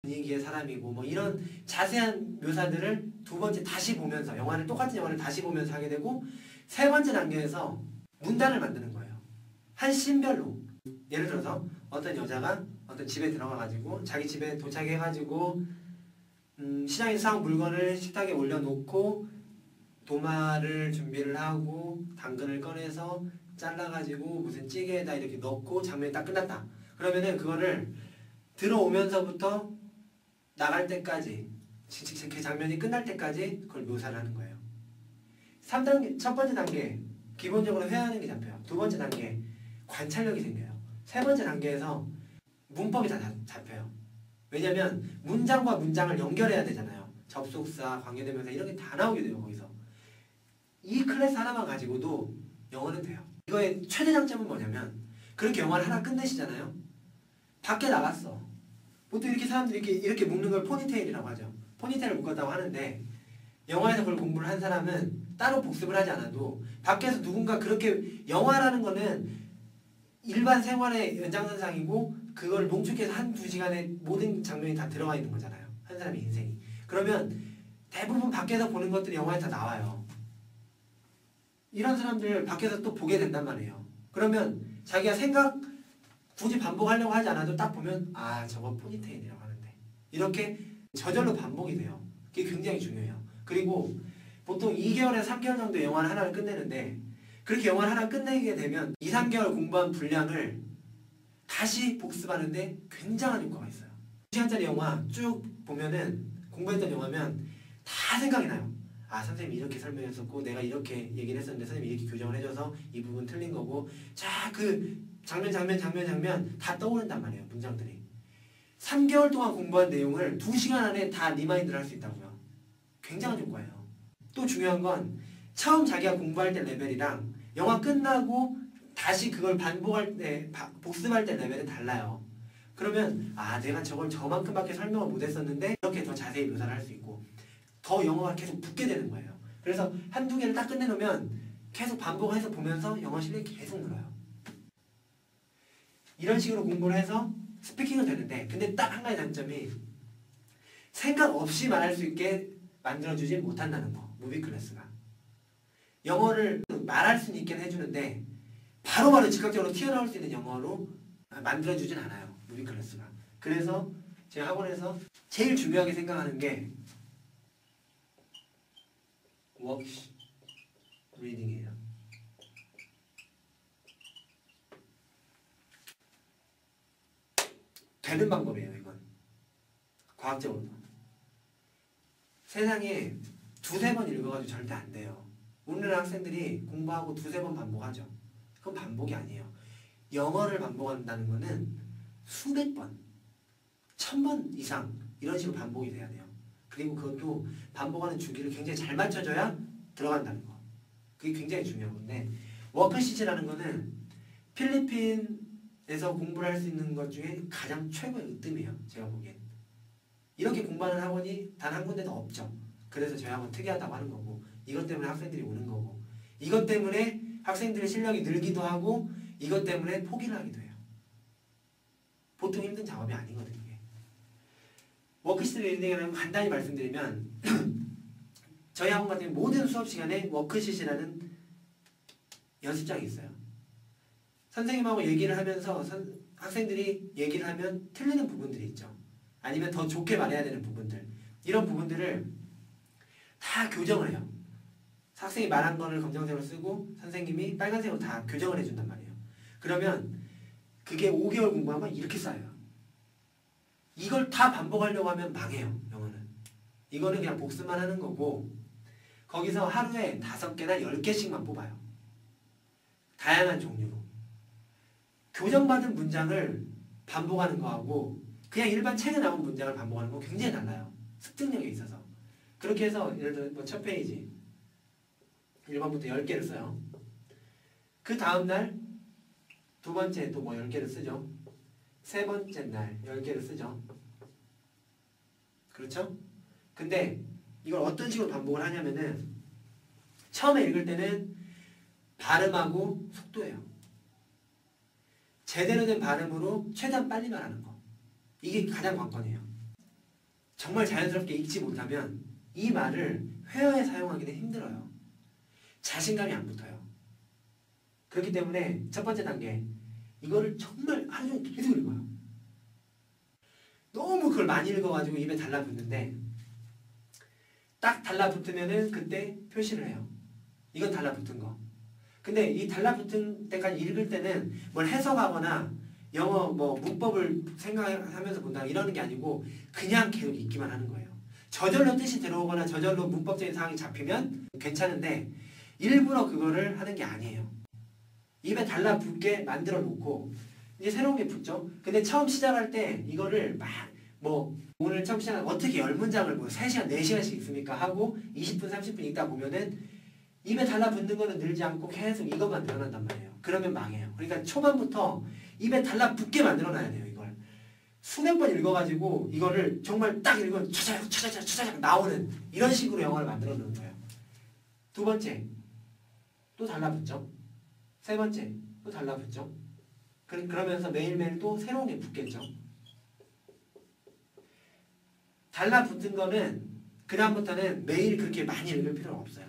분위기의 사람이고 뭐 이런 자세한 묘사들을 두 번째 다시 보면서 똑같은 영화를 다시 보면서 하게 되고 세 번째 단계에서 문단을 만드는 거예요. 한 씬별로. 예를 들어서 어떤 여자가 어떤 집에 들어가가지고 자기 집에 도착해가지고 시장에서 사온 물건을 식탁에 올려놓고 도마를 준비를 하고 당근을 꺼내서 잘라가지고 무슨 찌개에다 이렇게 넣고 장면이 딱 끝났다. 그러면은 그거를 들어오면서부터 나갈 때까지 그 장면이 끝날 때까지 그걸 묘사를 하는 거예요. 3단계, 첫 번째 단계 기본적으로 회화하는 게 잡혀요. 두 번째 단계 관찰력이 생겨요. 세 번째 단계에서 문법이 다 잡혀요. 왜냐면 문장과 문장을 연결해야 되잖아요. 접속사, 관계대명사 이런 게 다 나오게 돼요. 거기서. 이 클래스 하나만 가지고도 영어는 돼요. 이거의 최대 장점은 뭐냐면 그렇게 영화를 하나 끝내시잖아요. 밖에 나갔어. 보통 이렇게 사람들이 이렇게 묶는 걸 포니테일이라고 하죠. 포니테일을 묶었다고 하는데 영화에서 그걸 공부를 한 사람은 따로 복습을 하지 않아도 밖에서 누군가 그렇게 영화라는 거는 일반 생활의 연장선상이고 그걸 농축해서 한두 시간에 모든 장면이 다 들어가 있는 거잖아요. 한 사람의 인생이. 그러면 대부분 밖에서 보는 것들이 영화에 다 나와요. 이런 사람들 밖에서 또 보게 된단 말이에요. 그러면 자기가 굳이 반복하려고 하지 않아도 딱 보면 아 저거 포니테일이라고 하는데 이렇게 저절로 반복이 돼요. 그게 굉장히 중요해요. 그리고 보통 2개월에서 3개월 정도 영화를 하나를 끝내는데 그렇게 영화를 하나 끝내게 되면 2, 3개월 공부한 분량을 다시 복습하는데 굉장한 효과가 있어요. 2시간짜리 영화 쭉 보면은 공부했던 영화면 다 생각이 나요. 아 선생님이 이렇게 설명했었고 내가 이렇게 얘기를 했었는데 선생님이 이렇게 교정을 해줘서 이 부분 틀린 거고 자 그 장면 다 떠오른단 말이에요. 문장들이. 3개월 동안 공부한 내용을 2시간 안에 다 리마인드를 할 수 있다고요. 굉장한 효과예요. 또 중요한 건 처음 자기가 공부할 때 레벨이랑 영화 끝나고 다시 그걸 반복할 때 복습할 때 레벨은 달라요. 그러면 아 내가 저걸 저만큼밖에 설명을 못했었는데 이렇게 더 자세히 묘사를 할 수 있고 더 영어가 계속 붙게 되는 거예요. 그래서 한두 개를 딱 끝내놓으면 계속 반복해서 보면서 영어 실력이 계속 늘어요. 이런 식으로 공부를 해서 스피킹은 되는데 근데 딱 한 가지 단점이 생각 없이 말할 수 있게 만들어주지 못한다는 거. 무비 클래스가. 영어를 말할 수는 있게 해주는데 바로바로 즉각적으로 튀어나올 수 있는 영어로 만들어주진 않아요. 무비 클래스가. 그래서 제 학원에서 제일 중요하게 생각하는 게 워크 리딩이에요. 되는 방법이에요. 이건. 과학적으로도. 세상에 두세 번 읽어가지고 절대 안 돼요. 오늘날 학생들이 공부하고 두세 번 반복하죠. 그건 반복이 아니에요. 영어를 반복한다는 거는 수백 번, 1000번 이상 이런 식으로 반복이 돼야 돼요. 그리고 그것도 반복하는 주기를 굉장히 잘 맞춰줘야 들어간다는 거. 그게 굉장히 중요한 건데 워크시트라는 거는 필리핀에서 공부를 할 수 있는 것 중에 가장 최고의 으뜸이에요. 제가 보기엔. 이렇게 공부하는 학원이 단 한 군데도 없죠. 그래서 저희 학원 특이하다고 하는 거고 이것 때문에 학생들이 오는 거고 이것 때문에 학생들의 실력이 늘기도 하고 이것 때문에 포기를 하기도 해요. 보통 힘든 작업이 아니거든요. 워크시트 리딩이라는 거 간단히 말씀드리면 저희 학원 같은 경우 모든 수업 시간에 워크시트라는 연습장이 있어요. 선생님하고 얘기를 하면서 학생들이 얘기를 하면 틀리는 부분들이 있죠. 아니면 더 좋게 말해야 되는 부분들 이런 부분들을 다 교정을 해요. 학생이 말한 거를 검정색으로 쓰고 선생님이 빨간색으로 다 교정을 해준단 말이에요. 그러면 그게 5개월 공부하면 이렇게 쌓여요. 이걸 다 반복하려고 하면 망해요. 영어는. 이거는 그냥 복습만 하는 거고 거기서 하루에 5개나 10개씩만 뽑아요. 다양한 종류로. 교정받은 문장을 반복하는 거하고 그냥 일반 책에 나온 문장을 반복하는 거 굉장히 달라요. 습득력에 있어서. 그렇게 해서 예를 들어 뭐 첫 페이지 1번부터 10개를 써요. 그 다음날 두 번째 또 뭐 10개를 쓰죠. 세 번째 날 10개를 쓰죠. 그렇죠? 근데 이걸 어떤 식으로 반복을 하냐면은 처음에 읽을 때는 발음하고 속도예요. 제대로 된 발음으로 최대한 빨리 말하는 거. 이게 가장 관건이에요. 정말 자연스럽게 읽지 못하면 이 말을 회화에 사용하기는 힘들어요. 자신감이 안 붙어요. 그렇기 때문에 첫 번째 단계, 이거를 정말 하루 종일 계속 읽어요. 너무 그걸 많이 읽어가지고 입에 달라붙는데 딱 달라붙으면은 그때 표시를 해요. 이건 달라붙은 거. 근데 이 달라붙은 때까지 읽을 때는 뭘 해석하거나 영어 뭐 문법을 생각하면서 본다 이러는 게 아니고 그냥 계속 읽기만 하는 거예요. 저절로 뜻이 들어오거나 저절로 문법적인 사항이 잡히면 괜찮은데 일부러 그거를 하는 게 아니에요. 입에 달라붙게 만들어 놓고 이제 새로운 게 붙죠. 근데 처음 시작할 때 이거를 막 뭐 오늘 처음 시작한 어떻게 10문장을 뭐 3시간, 4시간씩 읽습니까? 하고 20분, 30분 읽다 보면은 입에 달라붙는 거는 늘지 않고 계속 이것만 늘어난단 말이에요. 그러면 망해요. 그러니까 초반부터 입에 달라붙게 만들어놔야 돼요. 이걸 수백 번 읽어가지고 이거를 정말 딱 읽으면 차차차차차차 나오는 이런 식으로 영어를 만들어 놓는 거예요. 두 번째, 또 달라붙죠. 세 번째, 또 달라붙죠. 그러면서 매일매일 또 새로운 게 붙겠죠. 달라붙은 거는 그 다음부터는 매일 그렇게 많이 읽을 필요는 없어요.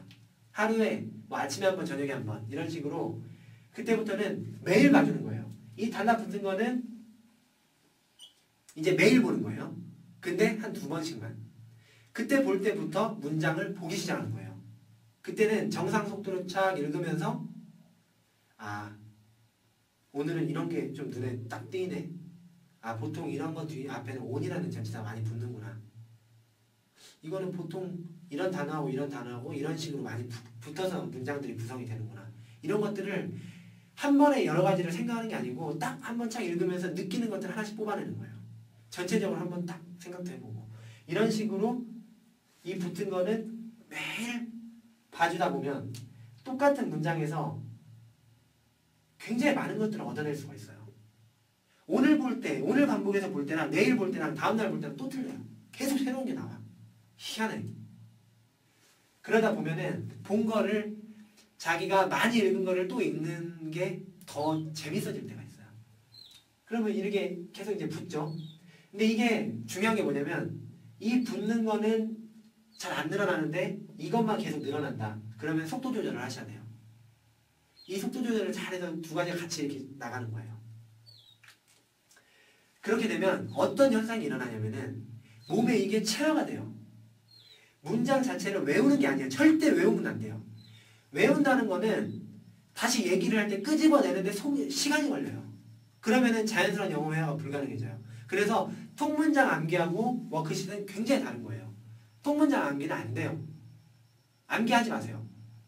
하루에 뭐 아침에 한 번, 저녁에 한 번 이런 식으로 그때부터는 매일 봐주는 거예요. 이 달라붙은 거는 이제 매일 보는 거예요. 근데 한 2번씩만. 그때 볼 때부터 문장을 보기 시작하는 거예요. 그때는 정상 속도로 쫙 읽으면서 아, 오늘은 이런 게 좀 눈에 딱 띄네. 아, 보통 이런 거 뒤 앞에는 on이라는 전치사가 많이 붙는구나. 이거는 보통 이런 단어하고 이런 단어하고 이런 식으로 많이 붙어서 문장들이 구성이 되는구나. 이런 것들을 한 번에 여러 가지를 생각하는 게 아니고 딱 한 번 착 읽으면서 느끼는 것들을 하나씩 뽑아내는 거예요. 전체적으로 한 번 딱 생각도 해보고 이런 식으로 이 붙은 거는 매일 봐주다 보면 똑같은 문장에서 굉장히 많은 것들을 얻어낼 수가 있어요. 오늘 볼 때, 오늘 반복해서 볼 때랑 내일 볼 때랑 다음날 볼 때랑 또 틀려요. 계속 새로운 게 나와. 희한해. 그러다 보면은 본 거를 자기가 많이 읽은 거를 또 읽는 게 더 재밌어질 때가 있어요. 그러면 이렇게 계속 이제 붙죠. 근데 이게 중요한 게 뭐냐면 이 붙는 거는 잘 안 늘어나는데 이것만 계속 늘어난다. 그러면 속도 조절을 하셔야 돼요. 이 속도 조절을 잘해서 두 가지가 같이 이렇게 나가는 거예요. 그렇게 되면 어떤 현상이 일어나냐면은 몸에 이게 체화가 돼요. 문장 자체를 외우는 게 아니에요. 절대 외우면 안 돼요. 외운다는 거는 다시 얘기를 할 때 끄집어내는데 시간이 걸려요. 그러면은 자연스러운 영어 회화가 불가능해져요. 그래서 통문장 암기하고 워크시트는 굉장히 다른 거예요. 통문장 암기는 안 돼요. 암기하지 마세요.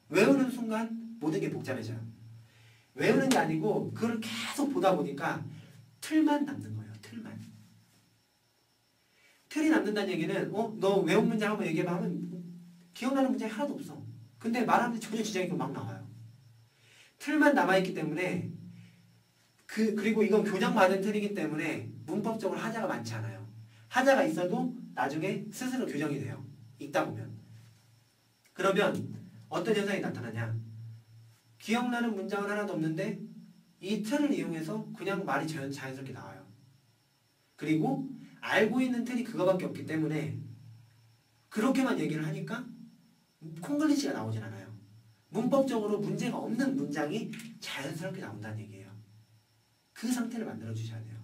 외우는 순간 모든 게 복잡해져요. 외우는 게 아니고 그걸 계속 보다 보니까 틀만 남는 거예요. 틀만. 틀이 남는다는 얘기는 너 외운 문장 한번 얘기해봐 하면 기억나는 문장이 하나도 없어. 근데 말하는데 전혀 지장이 막 나와요. 틀만 남아있기 때문에 그리고 이건 교정받은 틀이기 때문에 문법적으로 하자가 많지 않아요. 하자가 있어도 나중에 스스로 교정이 돼요. 읽다 보면. 그러면 어떤 현상이 나타나냐. 기억나는 문장은 하나도 없는데 이 틀을 이용해서 그냥 말이 자연스럽게 나와요. 그리고 알고 있는 틀이 그거밖에 없기 때문에 그렇게만 얘기를 하니까 콩글리시가 나오진 않아요. 문법적으로 문제가 없는 문장이 자연스럽게 나온다는 얘기예요. 그 상태를 만들어 주셔야 돼요.